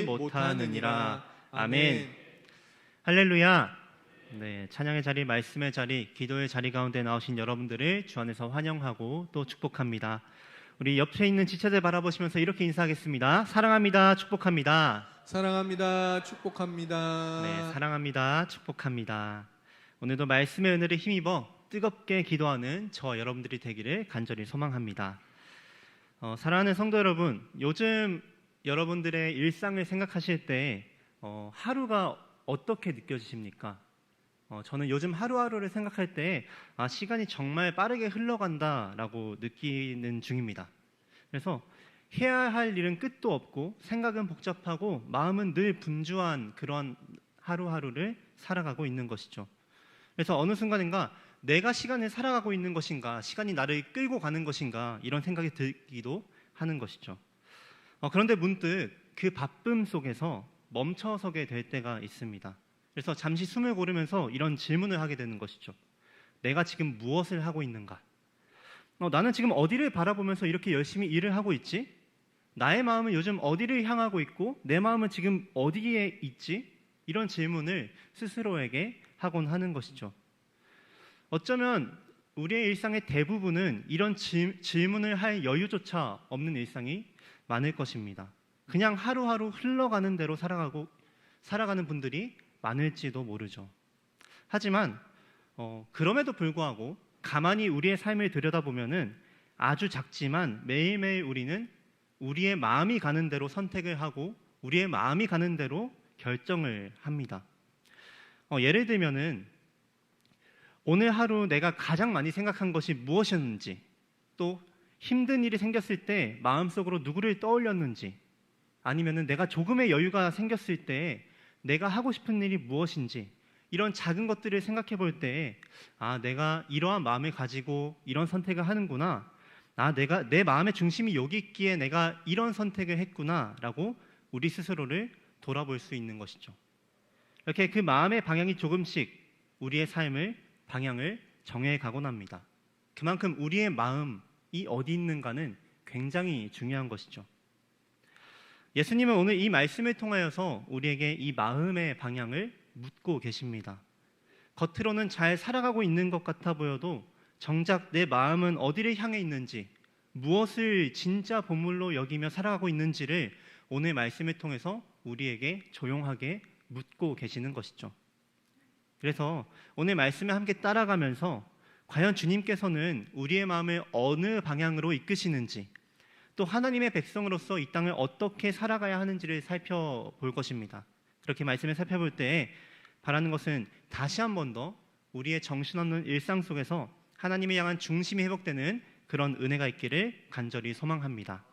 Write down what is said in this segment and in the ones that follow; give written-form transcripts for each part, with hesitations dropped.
못하느니라. 아멘. 할렐루야. 네, 찬양의 자리, 말씀의 자리, 기도의 자리 가운데 나오신 여러분들을 주 안에서 환영하고 또 축복합니다. 우리 옆에 있는 지체들 바라보시면서 이렇게 인사하겠습니다. 사랑합니다. 축복합니다. 사랑합니다. 축복합니다. 네, 사랑합니다. 축복합니다. 오늘도 말씀의 은혜를 힘입어 뜨겁게 기도하는 저와 여러분들이 되기를 간절히 소망합니다. 사랑하는 성도 여러분, 요즘 여러분들의 일상을 생각하실 때 하루가 어떻게 느껴지십니까? 저는 요즘 하루하루를 생각할 때 시간이 정말 빠르게 흘러간다라고 느끼는 중입니다. 그래서 해야 할 일은 끝도 없고 생각은 복잡하고 마음은 늘 분주한 그런 하루하루를 살아가고 있는 것이죠. 그래서 어느 순간인가 내가 시간을 살아가고 있는 것인가, 시간이 나를 끌고 가는 것인가, 이런 생각이 들기도 하는 것이죠. 그런데 문득 그 바쁨 속에서 멈춰서게 될 때가 있습니다. 그래서 잠시 숨을 고르면서 이런 질문을 하게 되는 것이죠. 내가 지금 무엇을 하고 있는가? 나는 지금 어디를 바라보면서 이렇게 열심히 일을 하고 있지? 나의 마음은 요즘 어디를 향하고 있고 내 마음은 지금 어디에 있지? 이런 질문을 스스로에게 하곤 하는 것이죠. 어쩌면 우리의 일상의 대부분은 이런 질문을 할 여유조차 없는 일상이 많을 것입니다. 그냥 하루하루 흘러가는 대로 살아가는 분들이 많을지도 모르죠. 하지만 그럼에도 불구하고 가만히 우리의 삶을 들여다보면은 아주 작지만 매일매일 우리는 우리의 마음이 가는 대로 선택을 하고 우리의 마음이 가는 대로 결정을 합니다. 예를 들면은 오늘 하루 내가 가장 많이 생각한 것이 무엇이었는지, 또 힘든 일이 생겼을 때 마음속으로 누구를 떠올렸는지, 아니면은 내가 조금의 여유가 생겼을 때 내가 하고 싶은 일이 무엇인지, 이런 작은 것들을 생각해 볼 때 내가 이러한 마음을 가지고 이런 선택을 하는구나, 내가 내 마음의 중심이 여기 있기에 내가 이런 선택을 했구나 라고 우리 스스로를 돌아볼 수 있는 것이죠. 이렇게 그 마음의 방향이 조금씩 우리의 삶을 방향을 정해가곤 합니다. 그만큼 우리의 마음이 어디 있는가는 굉장히 중요한 것이죠. 예수님은 오늘 이 말씀을 통하여서 우리에게 이 마음의 방향을 묻고 계십니다. 겉으로는 잘 살아가고 있는 것 같아 보여도 정작 내 마음은 어디를 향해 있는지, 무엇을 진짜 보물로 여기며 살아가고 있는지를 오늘 말씀을 통해서 우리에게 조용하게 묻고 계시는 것이죠. 그래서 오늘 말씀에 함께 따라가면서 과연 주님께서는 우리의 마음을 어느 방향으로 이끄시는지, 또 하나님의 백성으로서 이 땅을 어떻게 살아가야 하는지를 살펴볼 것입니다. 그렇게 말씀을 살펴볼 때 바라는 것은 다시 한 번 더 우리의 정신없는 일상 속에서 하나님을 향한 중심이 회복되는 그런 은혜가 있기를 간절히 소망합니다.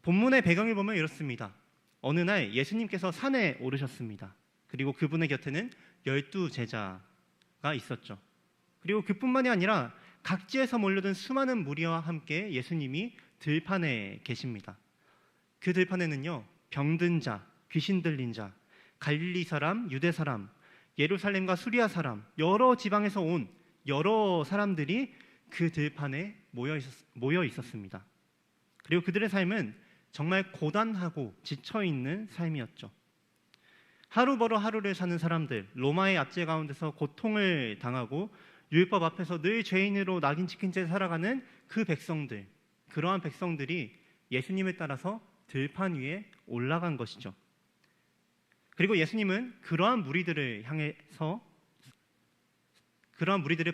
본문의 배경을 보면 이렇습니다. 어느 날 예수님께서 산에 오르셨습니다. 그리고 그분의 곁에는 12 제자가 있었죠. 그리고 그뿐만이 아니라 각지에서 몰려든 수많은 무리와 함께 예수님이 들판에 계십니다. 그 들판에는요, 병든 자, 귀신 들린 자, 갈릴리 사람, 유대 사람, 예루살렘과 수리아 사람, 여러 지방에서 온 여러 사람들이 그 들판에 모여 있었습니다. 그리고 그들의 삶은 정말 고단하고 지쳐있는 삶이었죠. 하루 벌어 하루를 사는 사람들, 로마의 압제 가운데서 고통을 당하고 율법 앞에서 늘 죄인으로 낙인 찍힌 채 살아가는 그 백성들, 그러한 백성들이 예수님을 따라서 들판 위에 올라간 것이죠. 그리고 예수님은 그러한 무리들을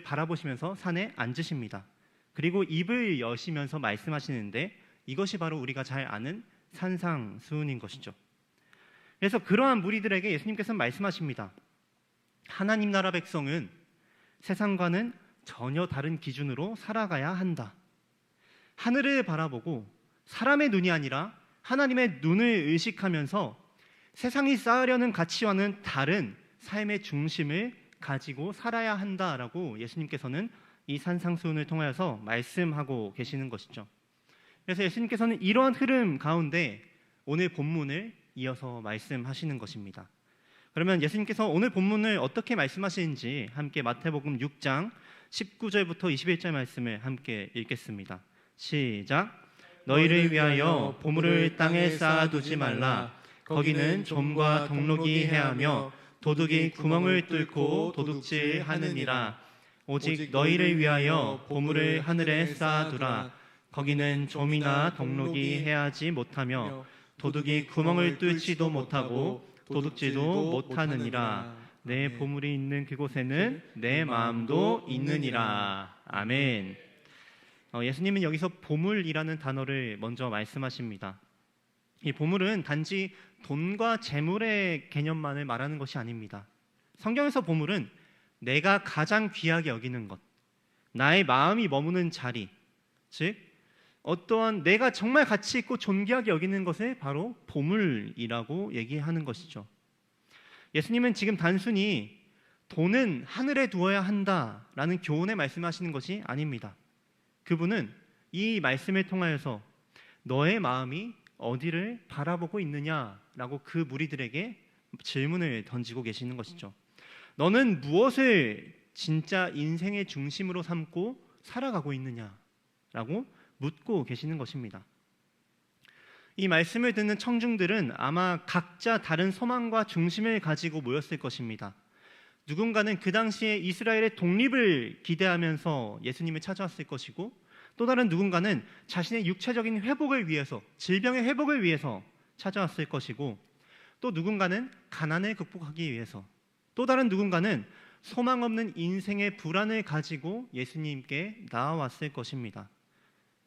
바라보시면서 산에 앉으십니다. 그리고 입을 여시면서 말씀하시는데 이것이 바로 우리가 잘 아는 산상수훈인 것이죠. 그래서 그러한 무리들에게 예수님께서는 말씀하십니다. 하나님 나라 백성은 세상과는 전혀 다른 기준으로 살아가야 한다. 하늘을 바라보고 사람의 눈이 아니라 하나님의 눈을 의식하면서 세상이 쌓으려는 가치와는 다른 삶의 중심을 가지고 살아야 한다라고 예수님께서는 이 산상수훈을 통하여서 말씀하고 계시는 것이죠. 그래서 예수님께서는 이러한 흐름 가운데 오늘 본문을 이어서 말씀하시는 것입니다. 그러면 예수님께서 오늘 본문을 어떻게 말씀하시는지 함께 마태복음 6장 19절부터 21절 말씀을 함께 읽겠습니다. 시작. 너희를 위하여 보물을 땅에 쌓아두지 말라. 거기는 좀과 동록이 해하며 도둑이 구멍을 뚫고 도둑질하느니라. 오직 너희를 위하여 보물을 하늘에 쌓아두라. 거기는 좀이나 동록이 해하지 못하며 도둑이 구멍을 뚫지도 못하고 도둑질도 못하느니라. 내 보물이 있는 그곳에는 내 마음도 있느니라. 아멘. 예수님은 여기서 보물이라는 단어를 먼저 말씀하십니다. 이 보물은 단지 돈과 재물의 개념만을 말하는 것이 아닙니다. 성경에서 보물은 내가 가장 귀하게 여기는 것, 나의 마음이 머무는 자리, 즉 어떠한 내가 정말 가치 있고 존귀하게 여기는 것을 바로 보물이라고 얘기하는 것이죠. 예수님은 지금 단순히 돈은 하늘에 두어야 한다라는 교훈에 말씀하시는 것이 아닙니다. 그분은 이 말씀을 통하여서 너의 마음이 어디를 바라보고 있느냐라고 그 무리들에게 질문을 던지고 계시는 것이죠. 너는 무엇을 진짜 인생의 중심으로 삼고 살아가고 있느냐라고 묻고 계시는 것입니다. 이 말씀을 듣는 청중들은 아마 각자 다른 소망과 중심을 가지고 모였을 것입니다. 누군가는 그 당시에 이스라엘의 독립을 기대하면서 예수님을 찾아왔을 것이고, 또 다른 누군가는 자신의 육체적인 회복을 위해서, 질병의 회복을 위해서 찾아왔을 것이고, 또 누군가는 가난을 극복하기 위해서, 또 다른 누군가는 소망 없는 인생의 불안을 가지고 예수님께 나아왔을 것입니다.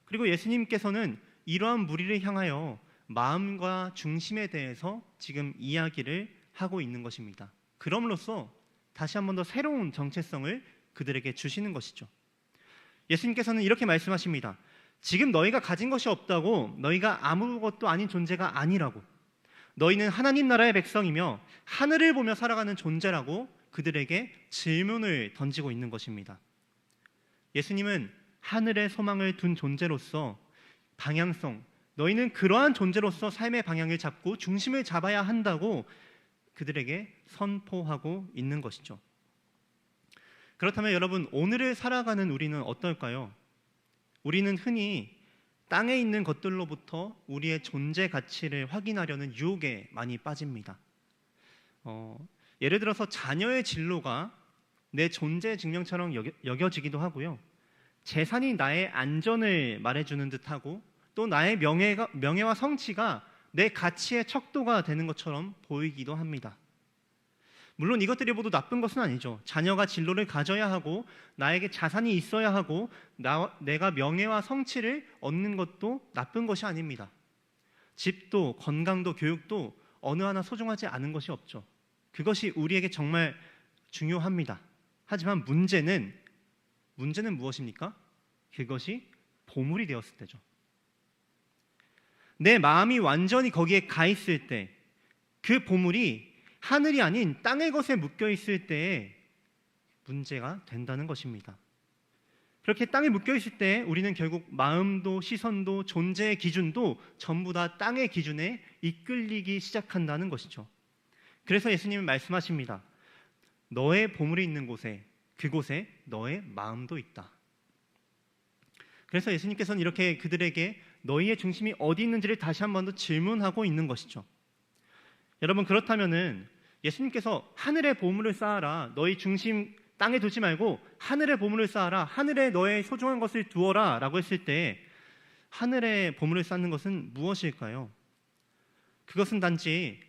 그리고 예수님께서는 이러한 무리를 향하여 마음과 중심에 대해서 지금 이야기를 하고 있는 것입니다. 그럼으로써 다시 한 번 더 새로운 정체성을 그들에게 주시는 것이죠. 예수님께서는 이렇게 말씀하십니다. 지금 너희가 가진 것이 없다고 너희가 아무것도 아닌 존재가 아니라고, 너희는 하나님 나라의 백성이며 하늘을 보며 살아가는 존재라고 그들에게 질문을 던지고 있는 것입니다. 예수님은 하늘의 소망을 둔 존재로서 방향성, 너희는 그러한 존재로서 삶의 방향을 잡고 중심을 잡아야 한다고 그들에게 선포하고 있는 것이죠. 그렇다면 여러분, 오늘을 살아가는 우리는 어떨까요? 우리는 흔히 땅에 있는 것들로부터 우리의 존재 가치를 확인하려는 유혹에 많이 빠집니다. 예를 들어서 자녀의 진로가 내 존재 증명처럼 여겨지기도 하고요. 재산이 나의 안전을 말해주는 듯하고, 또 나의 명예와 성취가 내 가치의 척도가 되는 것처럼 보이기도 합니다. 물론 이것들이 모두 나쁜 것은 아니죠. 자녀가 진로를 가져야 하고 나에게 자산이 있어야 하고 내가 명예와 성취를 얻는 것도 나쁜 것이 아닙니다. 집도 건강도 교육도 어느 하나 소중하지 않은 것이 없죠. 그것이 우리에게 정말 중요합니다. 하지만 문제는 무엇입니까? 그것이 보물이 되었을 때죠. 내 마음이 완전히 거기에 가 있을 때, 그 보물이 하늘이 아닌 땅의 것에 묶여 있을 때에 문제가 된다는 것입니다. 그렇게 땅에 묶여 있을 때 우리는 결국 마음도 시선도 존재의 기준도 전부 다 땅의 기준에 이끌리기 시작한다는 것이죠. 그래서 예수님은 말씀하십니다. 너의 보물이 있는 곳에, 그곳에 너의 마음도 있다. 그래서 예수님께서는 이렇게 그들에게 너희의 중심이 어디 있는지를 다시 한 번 더 질문하고 있는 것이죠. 여러분, 그렇다면은 예수님께서 하늘의 보물을 쌓아라, 너희 중심 땅에 두지 말고 하늘의 보물을 쌓아라, 하늘에 너의 소중한 것을 두어라 라고 했을 때 하늘의 보물을 쌓는 것은 무엇일까요? 그것은 단지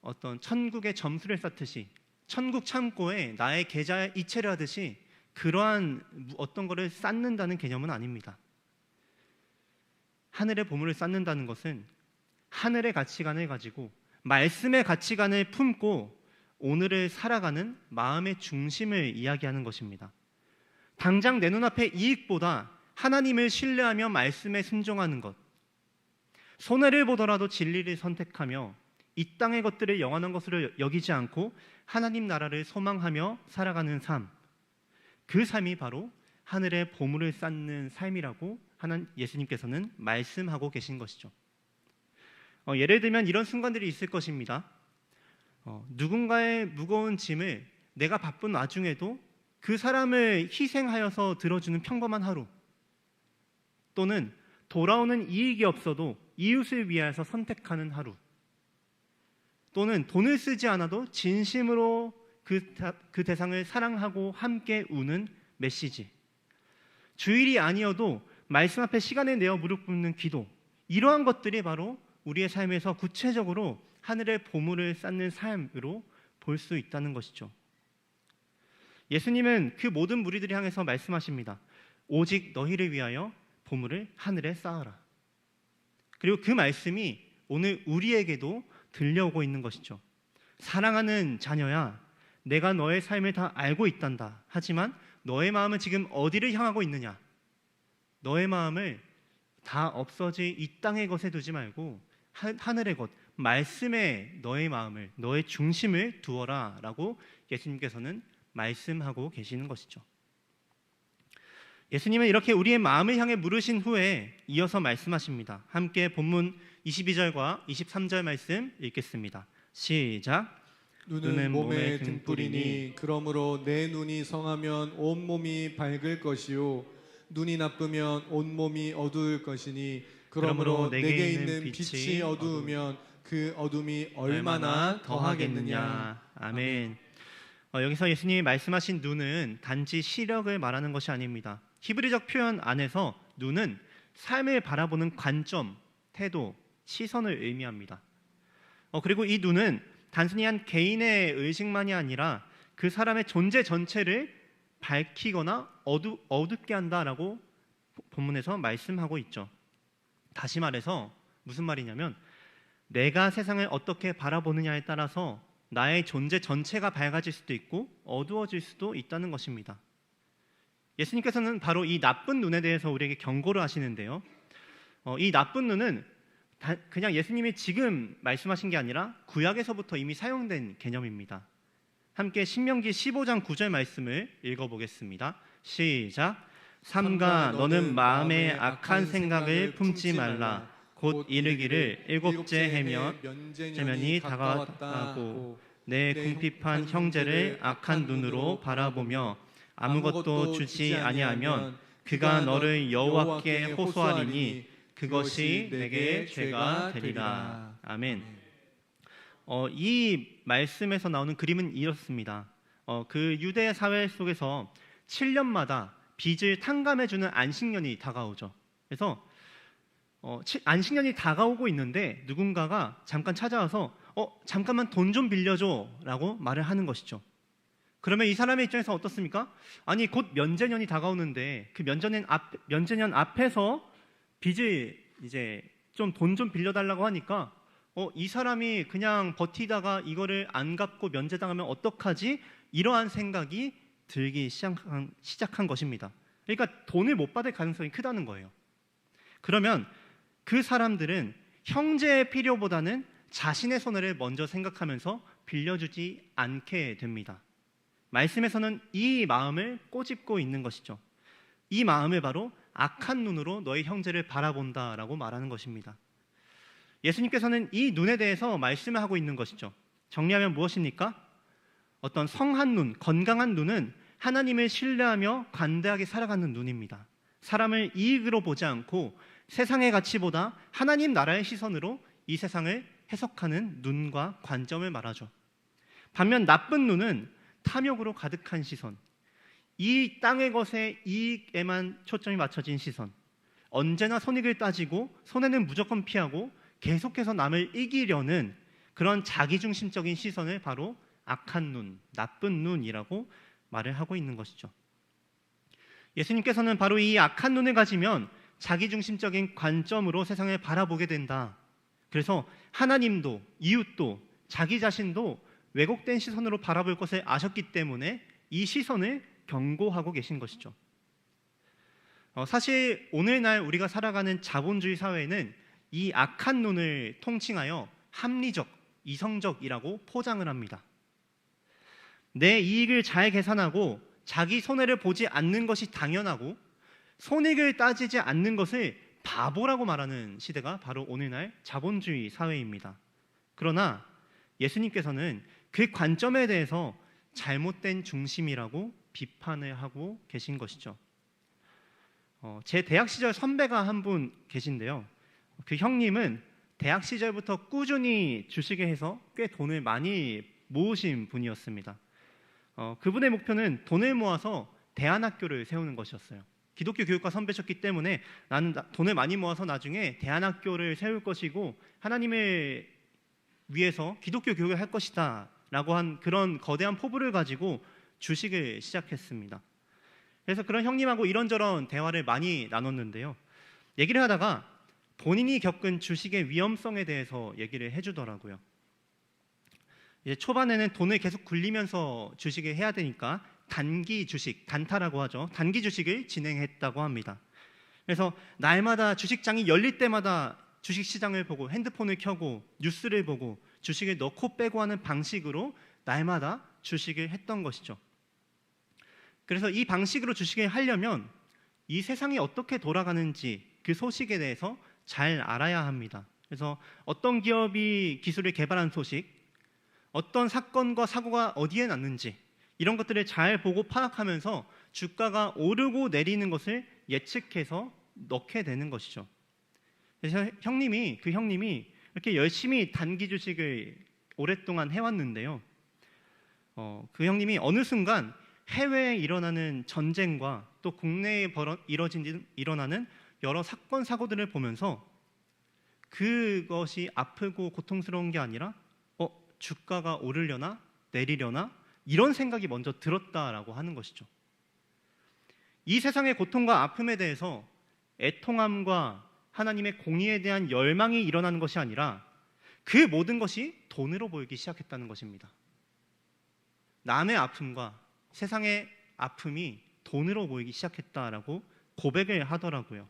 어떤 천국의 점수를 쌓듯이, 천국 창고에 나의 계좌에 이체를 하듯이 그러한 어떤 것을 쌓는다는 개념은 아닙니다. 하늘의 보물을 쌓는다는 것은 하늘의 가치관을 가지고 말씀의 가치관을 품고 오늘을 살아가는 마음의 중심을 이야기하는 것입니다. 당장 내 눈앞의 이익보다 하나님을 신뢰하며 말씀에 순종하는 것, 손해를 보더라도 진리를 선택하며 이 땅의 것들을 영원한 것으로 여기지 않고 하나님 나라를 소망하며 살아가는 삶, 그 삶이 바로 하늘의 보물을 쌓는 삶이라고 예수님께서는 말씀하고 계신 것이죠. 예를 들면 이런 순간들이 있을 것입니다. 누군가의 무거운 짐을 내가 바쁜 와중에도 그 사람을 희생하여서 들어주는 평범한 하루, 또는 돌아오는 이익이 없어도 이웃을 위하여서 선택하는 하루, 또는 돈을 쓰지 않아도 진심으로 그 대상을 사랑하고 함께 우는 메시지, 주일이 아니어도 말씀 앞에 시간을 내어 무릎 꿇는 기도, 이러한 것들이 바로 우리의 삶에서 구체적으로 하늘의 보물을 쌓는 삶으로 볼 수 있다는 것이죠. 예수님은 그 모든 무리들을 향해서 말씀하십니다. 오직 너희를 위하여 보물을 하늘에 쌓아라. 그리고 그 말씀이 오늘 우리에게도 들려오고 있는 것이죠. 사랑하는 자녀야, 내가 너의 삶을 다 알고 있단다. 하지만 너의 마음은 지금 어디를 향하고 있느냐? 너의 마음을 다 없어질 이 땅의 것에 두지 말고 하늘의 것, 말씀에 너의 마음을, 너의 중심을 두어라 라고 예수님께서는 말씀하고 계시는 것이죠. 예수님은 이렇게 우리의 마음을 향해 물으신 후에 이어서 말씀하십니다. 함께 본문 22절과 23절 말씀 읽겠습니다. 시작. 눈은 몸의 등불이니 그러므로 내 눈이 성하면 온몸이 밝을 것이요 눈이 나쁘면 온몸이 어두울 것이니 그러므로 내게 있는 빛이 어두우면 그 어둠이 얼마나 더하겠느냐. 아멘. 여기서 예수님이 말씀하신 눈은 단지 시력을 말하는 것이 아닙니다. 히브리적 표현 안에서 눈은 삶을 바라보는 관점, 태도, 시선을 의미합니다. 그리고 이 눈은 단순히 한 개인의 의식만이 아니라 그 사람의 존재 전체를 밝히거나 어둡게 한다라고 본문에서 말씀하고 있죠. 다시 말해서 무슨 말이냐면 내가 세상을 어떻게 바라보느냐에 따라서 나의 존재 전체가 밝아질 수도 있고 어두워질 수도 있다는 것입니다. 예수님께서는 바로 이 나쁜 눈에 대해서 우리에게 경고를 하시는데요. 이 나쁜 눈은 그냥 예수님이 지금 말씀하신 게 아니라 구약에서부터 이미 사용된 개념입니다. 함께 신명기 15장 9절 말씀을 읽어보겠습니다. 시작. 삼가 너는 마음에 악한 생각을 품지 말라. 곧 이르기를 일곱째 해면 재면이 다가왔다고 내 궁핍한 형제를 악한 눈으로 바라보며 아무것도 주지 아니하면 그가 너를 여호와께 호소하리니 그것이 내게 죄가 되리라. 아멘. 이 말씀에서 나오는 그림은 이렇습니다. 그 유대 사회 속에서 7년마다 빚을 탕감해주는 안식년이 다가오죠. 그래서 안식년이 다가오고 있는데 누군가가 잠깐 찾아와서 잠깐만 돈 좀 빌려줘 라고 말을 하는 것이죠. 그러면 이 사람의 입장에서 어떻습니까? 아니 곧 면제년이 다가오는데 그 면제년 앞에서 빚을 이제 좀 돈 좀 빌려달라고 하니까 이 사람이 그냥 버티다가 이거를 안 갚고 면제당하면 어떡하지? 이러한 생각이 들기 시작한 것입니다. 그러니까 돈을 못 받을 가능성이 크다는 거예요. 그러면 그 사람들은 형제의 필요보다는 자신의 손해를 먼저 생각하면서 빌려주지 않게 됩니다. 말씀에서는 이 마음을 꼬집고 있는 것이죠. 이 마음을 바로 악한 눈으로 너의 형제를 바라본다라고 말하는 것입니다. 예수님께서는 이 눈에 대해서 말씀을 하고 있는 것이죠. 정리하면 무엇입니까? 어떤 성한 눈, 건강한 눈은 하나님을 신뢰하며 관대하게 살아가는 눈입니다. 사람을 이익으로 보지 않고 세상의 가치보다 하나님 나라의 시선으로 이 세상을 해석하는 눈과 관점을 말하죠. 반면 나쁜 눈은 탐욕으로 가득한 시선, 이 땅의 것에 이익에만 초점이 맞춰진 시선, 언제나 손익을 따지고 손해는 무조건 피하고 계속해서 남을 이기려는 그런 자기중심적인 시선을 바로 악한 눈, 나쁜 눈이라고 말을 하고 있는 것이죠. 예수님께서는 바로 이 악한 눈을 가지면 자기중심적인 관점으로 세상을 바라보게 된다. 그래서 하나님도 이웃도 자기 자신도 왜곡된 시선으로 바라볼 것을 아셨기 때문에 이 시선을 경고하고 계신 것이죠. 사실 오늘날 우리가 살아가는 자본주의 사회는 이 악한 눈을 통칭하여 합리적, 이성적이라고 포장을 합니다. 내 이익을 잘 계산하고 자기 손해를 보지 않는 것이 당연하고 손익을 따지지 않는 것을 바보라고 말하는 시대가 바로 오늘날 자본주의 사회입니다. 그러나 예수님께서는 그 관점에 대해서 잘못된 중심이라고 비판을 하고 계신 것이죠. 제 대학 시절 선배가 한 분 계신데요. 그 형님은 대학 시절부터 꾸준히 주식에 해서 꽤 돈을 많이 모으신 분이었습니다. 그분의 목표는 돈을 모아서 대안학교를 세우는 것이었어요. 기독교 교육과 선배셨기 때문에 나는 돈을 많이 모아서 나중에 대안학교를 세울 것이고 하나님을 위해서 기독교 교육을 할 것이다 라고 한 그런 거대한 포부를 가지고 주식을 시작했습니다. 그래서 그런 형님하고 이런저런 대화를 많이 나눴는데요. 얘기를 하다가 본인이 겪은 주식의 위험성에 대해서 얘기를 해주더라고요. 이제 초반에는 돈을 계속 굴리면서 주식을 해야 되니까 단기 주식, 단타라고 하죠. 단기 주식을 진행했다고 합니다. 그래서 날마다 주식장이 열릴 때마다 주식시장을 보고 핸드폰을 켜고 뉴스를 보고 주식을 넣고 빼고 하는 방식으로 날마다 주식을 했던 것이죠. 그래서 이 방식으로 주식을 하려면 이 세상이 어떻게 돌아가는지 그 소식에 대해서 잘 알아야 합니다. 그래서 어떤 기업이 기술을 개발한 소식, 어떤 사건과 사고가 어디에 났는지 이런 것들을 잘 보고 파악하면서 주가가 오르고 내리는 것을 예측해서 넣게 되는 것이죠. 그래서 그 형님이 이렇게 열심히 단기 주식을 오랫동안 해왔는데요. 그 형님이 어느 순간 해외에 일어나는 전쟁과 또 국내에 일어나는 여러 사건 사고들을 보면서 그것이 아프고 고통스러운 게 아니라 주가가 오르려나 내리려나 이런 생각이 먼저 들었다라고 하는 것이죠. 이 세상의 고통과 아픔에 대해서 애통함과 하나님의 공의에 대한 열망이 일어나는 것이 아니라 그 모든 것이 돈으로 보이기 시작했다는 것입니다. 남의 아픔과 세상의 아픔이 돈으로 보이기 시작했다라고 고백을 하더라고요.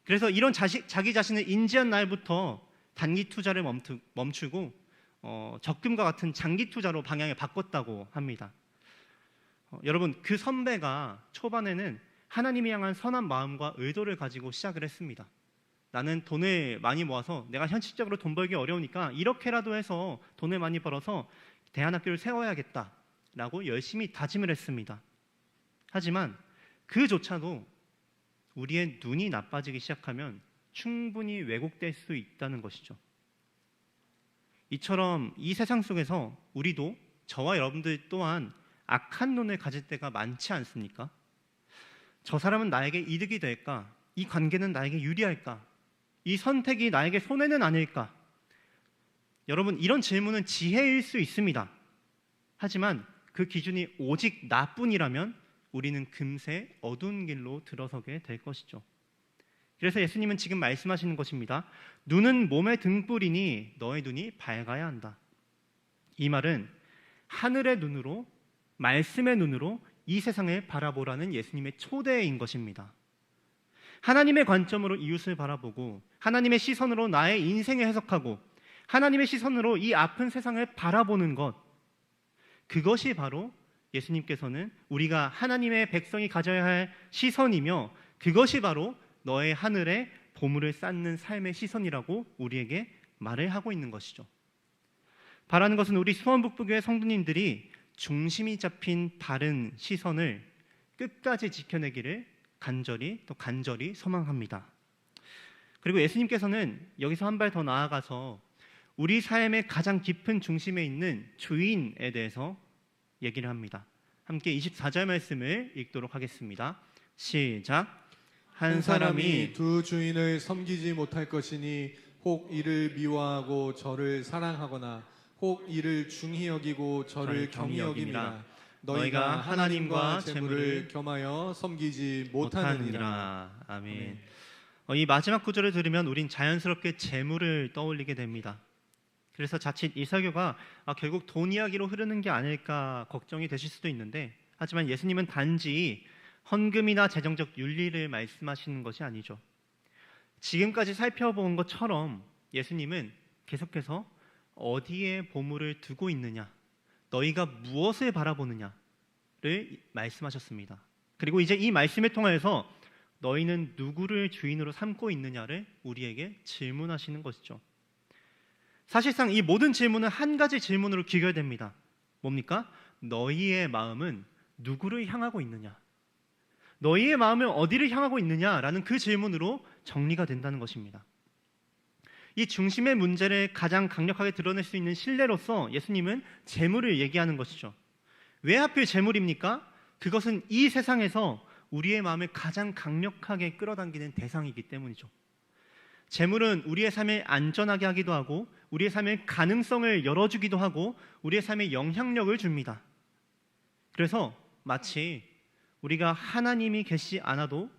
그래서 이런 자기 자신을 인지한 날부터 단기 투자를 멈추고 적금과 같은 장기 투자로 방향을 바꿨다고 합니다. 여러분, 그 선배가 초반에는 하나님을 향한 선한 마음과 의도를 가지고 시작을 했습니다. 나는 돈을 많이 모아서 내가 현실적으로 돈 벌기 어려우니까 이렇게라도 해서 돈을 많이 벌어서 대안학교를 세워야겠다라고 열심히 다짐을 했습니다. 하지만 그조차도 우리의 눈이 나빠지기 시작하면 충분히 왜곡될 수 있다는 것이죠. 이처럼 이 세상 속에서 우리도 저와 여러분들 또한 악한 눈을 가질 때가 많지 않습니까? 저 사람은 나에게 이득이 될까? 이 관계는 나에게 유리할까? 이 선택이 나에게 손해는 아닐까? 여러분, 이런 질문은 지혜일 수 있습니다. 하지만 그 기준이 오직 나뿐이라면 우리는 금세 어두운 길로 들어서게 될 것이죠. 그래서 예수님은 지금 말씀하시는 것입니다. 눈은 몸의 등불이니 너의 눈이 밝아야 한다. 이 말은 하늘의 눈으로, 말씀의 눈으로 이 세상을 바라보라는 예수님의 초대인 것입니다. 하나님의 관점으로 이웃을 바라보고 하나님의 시선으로 나의 인생을 해석하고 하나님의 시선으로 이 아픈 세상을 바라보는 것, 그것이 바로 예수님께서는 우리가 하나님의 백성이 가져야 할 시선이며 그것이 바로 너의 하늘에 보물을 쌓는 삶의 시선이라고 우리에게 말을 하고 있는 것이죠. 바라는 것은 우리 수원북부교회 성도님들이 중심이 잡힌 바른 시선을 끝까지 지켜내기를 간절히 소망합니다. 그리고 예수님께서는 여기서 한 발 더 나아가서 우리 삶의 가장 깊은 중심에 있는 주인에 대해서 얘기를 합니다. 함께 24절 말씀을 읽도록 하겠습니다. 시작. 한 사람이 두 주인을 섬기지 못할 것이니 혹 이를 미워하고 저를 사랑하거나 혹 이를 중히 여기고 저를 경히 여김이라. 너희가 하나님과 재물을 겸하여 섬기지 못하느니라. 아멘. 이 마지막 구절을 들으면 우린 자연스럽게 재물을 떠올리게 됩니다. 그래서 자칫 이 설교가 결국 돈 이야기로 흐르는 게 아닐까 걱정이 되실 수도 있는데, 하지만 예수님은 단지 헌금이나 재정적 윤리를 말씀하시는 것이 아니죠. 지금까지 살펴본 것처럼 예수님은 계속해서 어디에 보물을 두고 있느냐, 너희가 무엇을 바라보느냐를 말씀하셨습니다. 그리고 이제 이 말씀을 통해서 너희는 누구를 주인으로 삼고 있느냐를 우리에게 질문하시는 것이죠. 사실상 이 모든 질문은 한 가지 질문으로 귀결됩니다. 뭡니까? 너희의 마음은 누구를 향하고 있느냐? 너희의 마음은 어디를 향하고 있느냐라는 그 질문으로 정리가 된다는 것입니다. 이 중심의 문제를 가장 강력하게 드러낼 수 있는 신뢰로서 예수님은 재물을 얘기하는 것이죠. 왜 하필 재물입니까? 그것은 이 세상에서 우리의 마음을 가장 강력하게 끌어당기는 대상이기 때문이죠. 재물은 우리의 삶을 안전하게 하기도 하고 우리의 삶의 가능성을 열어주기도 하고 우리의 삶에 영향력을 줍니다. 그래서 마치 우리가 하나님이 계시지 않아도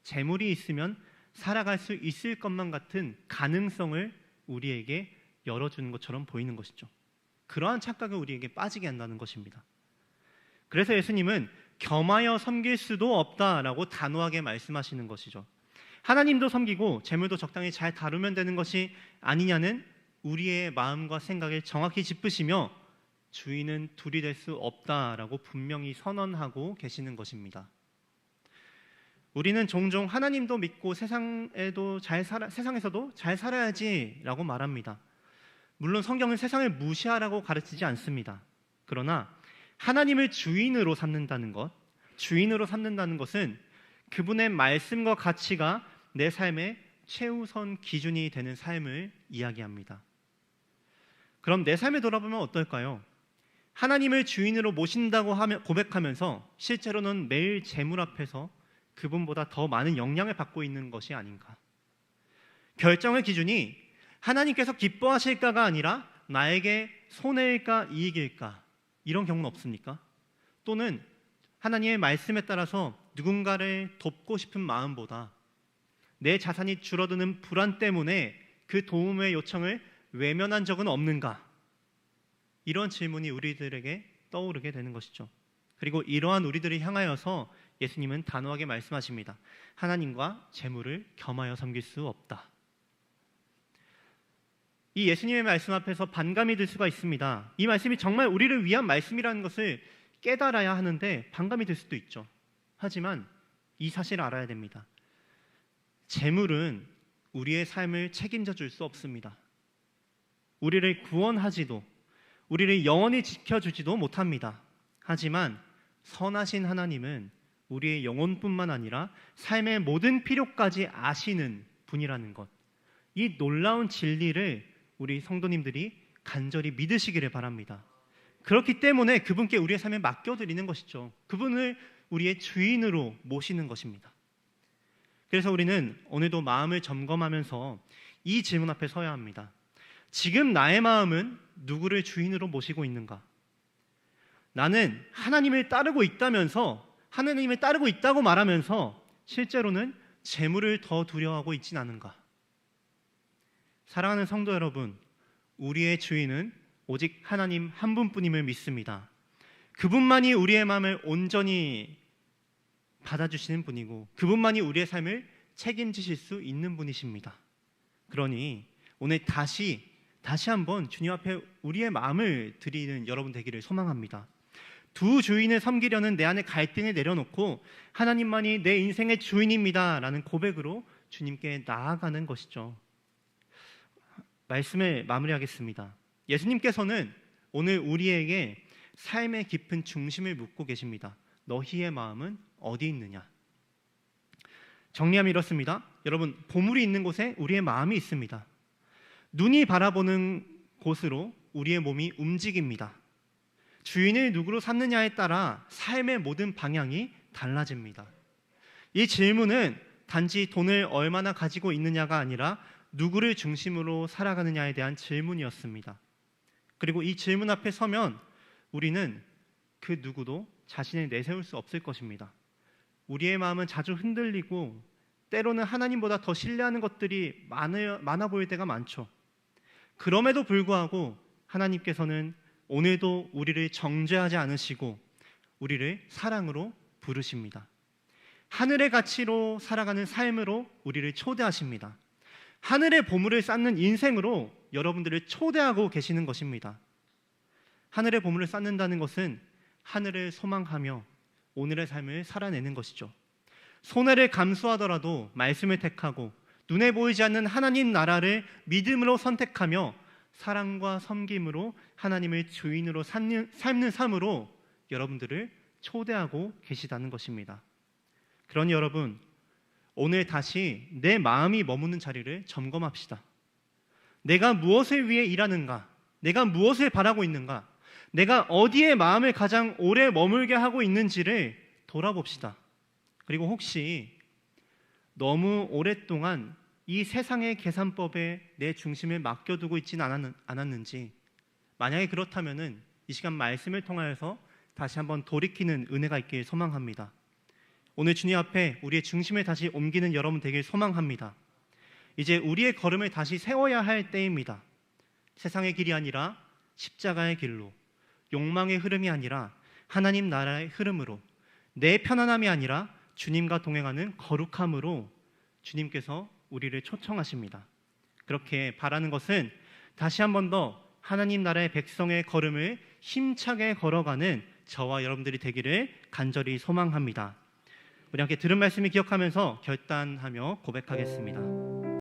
재물이 있으면 살아갈 수 있을 것만 같은 가능성을 우리에게 열어주는 것처럼 보이는 것이죠. 그러한 착각을 우리에게 빠지게 한다는 것입니다. 그래서 예수님은 겸하여 섬길 수도 없다라고 단호하게 말씀하시는 것이죠. 하나님도 섬기고 재물도 적당히 잘 다루면 되는 것이 아니냐는 우리의 마음과 생각을 정확히 짚으시며 주인은 둘이 될 수 없다라고 분명히 선언하고 계시는 것입니다. 우리는 종종 하나님도 믿고 세상에서도 잘 살아야지라고 말합니다. 물론 성경은 세상을 무시하라고 가르치지 않습니다. 그러나 하나님을 주인으로 삼는다는 것은 그분의 말씀과 가치가 내 삶의 최우선 기준이 되는 삶을 이야기합니다. 그럼 내 삶에 돌아보면 어떨까요? 하나님을 주인으로 모신다고 고백하면서 실제로는 매일 재물 앞에서 그분보다 더 많은 영향을 받고 있는 것이 아닌가? 결정의 기준이 하나님께서 기뻐하실까가 아니라 나에게 손해일까 이익일까? 이런 경우는 없습니까? 또는 하나님의 말씀에 따라서 누군가를 돕고 싶은 마음보다 내 자산이 줄어드는 불안 때문에 그 도움의 요청을 외면한 적은 없는가? 이런 질문이 우리들에게 떠오르게 되는 것이죠. 그리고 이러한 우리들을 향하여서 예수님은 단호하게 말씀하십니다. 하나님과 재물을 겸하여 섬길 수 없다. 이 예수님의 말씀 앞에서 반감이 들 수가 있습니다. 이 말씀이 정말 우리를 위한 말씀이라는 것을 깨달아야 하는데 반감이 들 수도 있죠. 하지만 이 사실을 알아야 됩니다. 재물은 우리의 삶을 책임져 줄 수 없습니다. 우리를 구원하지도 우리를 영원히 지켜주지도 못합니다. 하지만 선하신 하나님은 우리의 영혼뿐만 아니라 삶의 모든 필요까지 아시는 분이라는 것, 이 놀라운 진리를 우리 성도님들이 간절히 믿으시기를 바랍니다. 그렇기 때문에 그분께 우리의 삶을 맡겨드리는 것이죠. 그분을 우리의 주인으로 모시는 것입니다. 그래서 우리는 오늘도 마음을 점검하면서 이 질문 앞에 서야 합니다. 지금 나의 마음은 누구를 주인으로 모시고 있는가? 나는 하나님을 따르고 있다고 말하면서 실제로는 재물을 더 두려워하고 있진 않은가? 사랑하는 성도 여러분, 우리의 주인은 오직 하나님 한 분뿐임을 믿습니다. 그분만이 우리의 마음을 온전히 받아주시는 분이고 그분만이 우리의 삶을 책임지실 수 있는 분이십니다. 그러니 오늘 다시 한번 주님 앞에 우리의 마음을 드리는 여러분 되기를 소망합니다. 두 주인을 섬기려는 내 안의 갈등을 내려놓고 하나님만이 내 인생의 주인입니다 라는 고백으로 주님께 나아가는 것이죠. 말씀을 마무리하겠습니다. 예수님께서는 오늘 우리에게 삶의 깊은 중심을 묻고 계십니다. 너희의 마음은 어디 있느냐? 정리하면 이렇습니다. 여러분, 보물이 있는 곳에 우리의 마음이 있습니다. 눈이 바라보는 곳으로 우리의 몸이 움직입니다. 주인을 누구로 삼느냐에 따라 삶의 모든 방향이 달라집니다. 이 질문은 단지 돈을 얼마나 가지고 있느냐가 아니라 누구를 중심으로 살아가느냐에 대한 질문이었습니다. 그리고 이 질문 앞에 서면 우리는 그 누구도 자신을 내세울 수 없을 것입니다. 우리의 마음은 자주 흔들리고 때로는 하나님보다 더 신뢰하는 것들이 많아 보일 때가 많죠. 그럼에도 불구하고 하나님께서는 오늘도 우리를 정죄하지 않으시고 우리를 사랑으로 부르십니다. 하늘의 가치로 살아가는 삶으로 우리를 초대하십니다. 하늘의 보물을 쌓는 인생으로 여러분들을 초대하고 계시는 것입니다. 하늘의 보물을 쌓는다는 것은 하늘을 소망하며 오늘의 삶을 살아내는 것이죠. 손해를 감수하더라도 말씀을 택하고 눈에 보이지 않는 하나님 나라를 믿음으로 선택하며 사랑과 섬김으로 하나님을 주인으로 삶는 삶으로 여러분들을 초대하고 계시다는 것입니다. 그러니 여러분, 오늘 다시 내 마음이 머무는 자리를 점검합시다. 내가 무엇을 위해 일하는가? 내가 무엇을 바라고 있는가? 내가 어디에 마음을 가장 오래 머물게 하고 있는지를 돌아봅시다. 그리고 혹시 너무 오랫동안 이 세상의 계산법에 내 중심을 맡겨두고 있지는 않았는지, 만약에 그렇다면은 이 시간 말씀을 통하여서 다시 한번 돌이키는 은혜가 있길 소망합니다. 오늘 주님 앞에 우리의 중심을 다시 옮기는 여러분 되길 소망합니다. 이제 우리의 걸음을 다시 세워야 할 때입니다. 세상의 길이 아니라 십자가의 길로, 욕망의 흐름이 아니라 하나님 나라의 흐름으로, 내 편안함이 아니라 주님과 동행하는 거룩함으로 주님께서 우리를 초청하십니다. 그렇게 바라는 것은 다시 한 번 더 하나님 나라의 백성의 걸음을 힘차게 걸어가는 저와 여러분들이 되기를 간절히 소망합니다. 우리 함께 들은 말씀을 기억하면서 결단하며 고백하겠습니다.